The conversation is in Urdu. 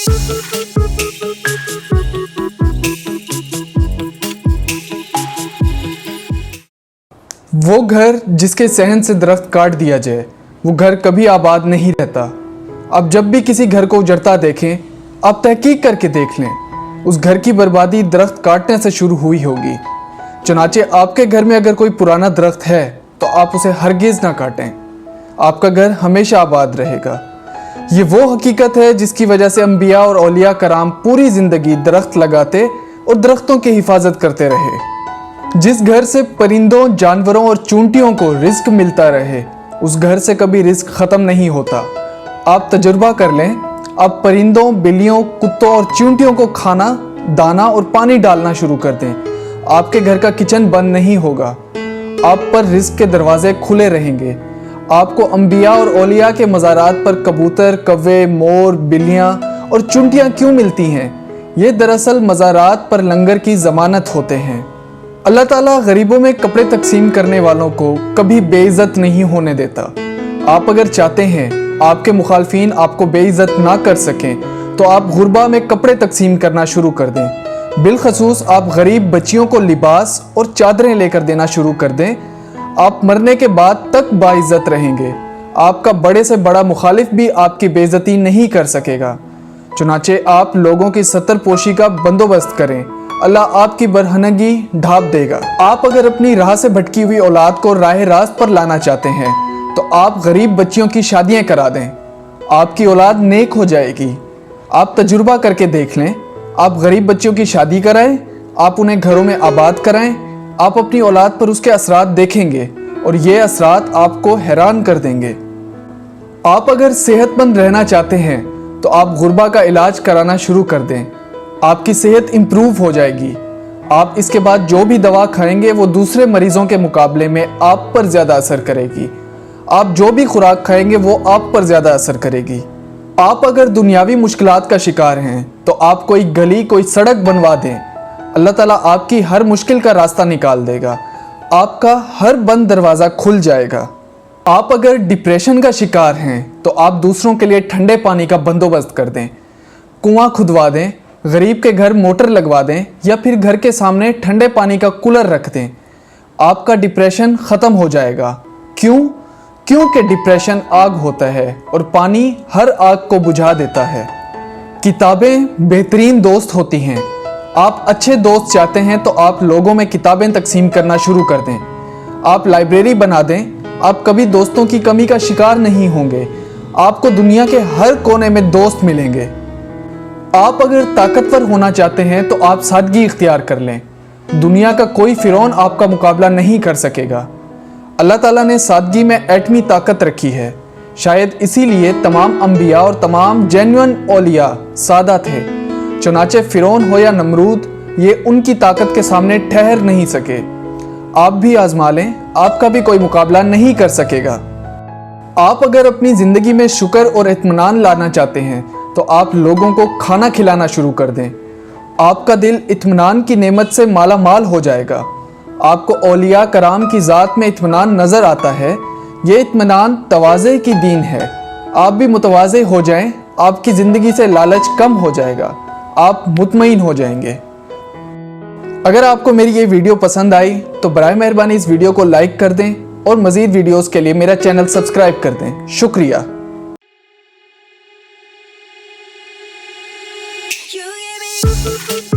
وہ گھر جس کے صحن سے درخت کاٹ دیا جائے وہ گھر کبھی آباد نہیں رہتا۔ اب جب بھی کسی گھر کو اجڑتا دیکھیں آپ تحقیق کر کے دیکھ لیں، اس گھر کی بربادی درخت کاٹنے سے شروع ہوئی ہوگی۔ چنانچہ آپ کے گھر میں اگر کوئی پرانا درخت ہے تو آپ اسے ہرگز نہ کاٹیں، آپ کا گھر ہمیشہ آباد رہے گا۔ یہ وہ حقیقت ہے جس کی وجہ سے انبیاء اور اولیاء کرام پوری زندگی درخت لگاتے اور درختوں کی حفاظت کرتے رہے۔ جس گھر سے پرندوں، جانوروں اور چونٹیوں کو رزق ملتا رہے اس گھر سے کبھی رزق ختم نہیں ہوتا۔ آپ تجربہ کر لیں، آپ پرندوں، بلیوں، کتوں اور چونٹیوں کو کھانا، دانا اور پانی ڈالنا شروع کر دیں، آپ کے گھر کا کچن بند نہیں ہوگا، آپ پر رزق کے دروازے کھلے رہیں گے۔ آپ کو انبیاء اور اولیاء کے مزارات پر کبوتر، کوے، مور، بلیاں اور چونٹیاں کیوں ملتی ہیں؟ یہ دراصل مزارات پر لنگر کی ضمانت ہوتے ہیں۔ اللہ تعالیٰ غریبوں میں کپڑے تقسیم کرنے والوں کو کبھی بے عزت نہیں ہونے دیتا۔ آپ اگر چاہتے ہیں آپ کے مخالفین آپ کو بے عزت نہ کر سکیں تو آپ غربا میں کپڑے تقسیم کرنا شروع کر دیں۔ بالخصوص آپ غریب بچیوں کو لباس اور چادریں لے کر دینا شروع کر دیں۔ آپ مرنے کے بعد تک باعزت رہیں گے۔ آپ کا بڑے سے بڑا مخالف بھی آپ کی بے عزتی نہیں کر سکے گا۔ چنانچہ آپ لوگوں کی ستر پوشی کا بندوبست کریں، اللہ آپ کی برہنگی ڈھانپ دے گا۔ آپ اگر اپنی راہ سے بھٹکی ہوئی اولاد کو راہ راست پر لانا چاہتے ہیں تو آپ غریب بچیوں کی شادیاں کرا دیں، آپ کی اولاد نیک ہو جائے گی۔ آپ تجربہ کر کے دیکھ لیں، آپ غریب بچیوں کی شادی کرائیں، آپ انہیں گھروں میں آباد کرائیں، آپ اپنی اولاد پر اس کے اثرات دیکھیں گے اور یہ اثرات آپ کو حیران کر دیں گے۔ آپ اگر صحت مند رہنا چاہتے ہیں تو آپ غربا کا علاج کرانا شروع کر دیں، آپ کی صحت امپروو ہو جائے گی۔ آپ اس کے بعد جو بھی دوا کھائیں گے وہ دوسرے مریضوں کے مقابلے میں آپ پر زیادہ اثر کرے گی۔ آپ جو بھی خوراک کھائیں گے وہ آپ پر زیادہ اثر کرے گی۔ آپ اگر دنیاوی مشکلات کا شکار ہیں تو آپ کوئی گلی، کوئی سڑک بنوا دیں، اللہ تعالیٰ آپ کی ہر مشکل کا راستہ نکال دے گا، آپ کا ہر بند دروازہ کھل جائے گا۔ آپ اگر ڈپریشن کا شکار ہیں تو آپ دوسروں کے لیے ٹھنڈے پانی کا بندوبست کر دیں، کنواں کھدوا دیں، غریب کے گھر موٹر لگوا دیں یا پھر گھر کے سامنے ٹھنڈے پانی کا کولر رکھ دیں، آپ کا ڈپریشن ختم ہو جائے گا۔ کیونکہ ڈپریشن آگ ہوتا ہے اور پانی ہر آگ کو بجھا دیتا ہے۔ کتابیں بہترین دوست ہوتی ہیں۔ آپ اچھے دوست چاہتے ہیں تو آپ لوگوں میں کتابیں تقسیم کرنا شروع کر دیں، آپ لائبریری بنا دیں، آپ کبھی دوستوں کی کمی کا شکار نہیں ہوں گے، آپ کو دنیا کے ہر کونے میں دوست ملیں گے۔ آپ اگر طاقتور ہونا چاہتے ہیں تو آپ سادگی اختیار کر لیں، دنیا کا کوئی فرعون آپ کا مقابلہ نہیں کر سکے گا۔ اللہ تعالیٰ نے سادگی میں ایٹمی طاقت رکھی ہے، شاید اسی لیے تمام انبیاء اور تمام جینوئن اولیاء سادہ تھے۔ چنانچہ فرعون ہو یا نمرود، یہ ان کی طاقت کے سامنے ٹھہر نہیں سکے۔ آپ بھی آزما لیں، آپ کا بھی کوئی مقابلہ نہیں کر سکے گا۔ آپ اگر اپنی زندگی میں شکر اور اطمینان لانا چاہتے ہیں تو آپ لوگوں کو کھانا کھلانا شروع کر دیں، آپ کا دل اطمینان کی نعمت سے مالا مال ہو جائے گا۔ آپ کو اولیاء کرام کی ذات میں اطمینان نظر آتا ہے، یہ اطمینان تواضع کی دین ہے۔ آپ بھی متواضع ہو جائیں، آپ کی زندگی سے لالچ کم ہو جائے گا، آپ مطمئن ہو جائیں گے۔ اگر آپ کو میری یہ ویڈیو پسند آئی تو برائے مہربانی اس ویڈیو کو لائک کر دیں اور مزید ویڈیوز کے لیے میرا چینل سبسکرائب کر دیں۔ شکریہ۔ You give me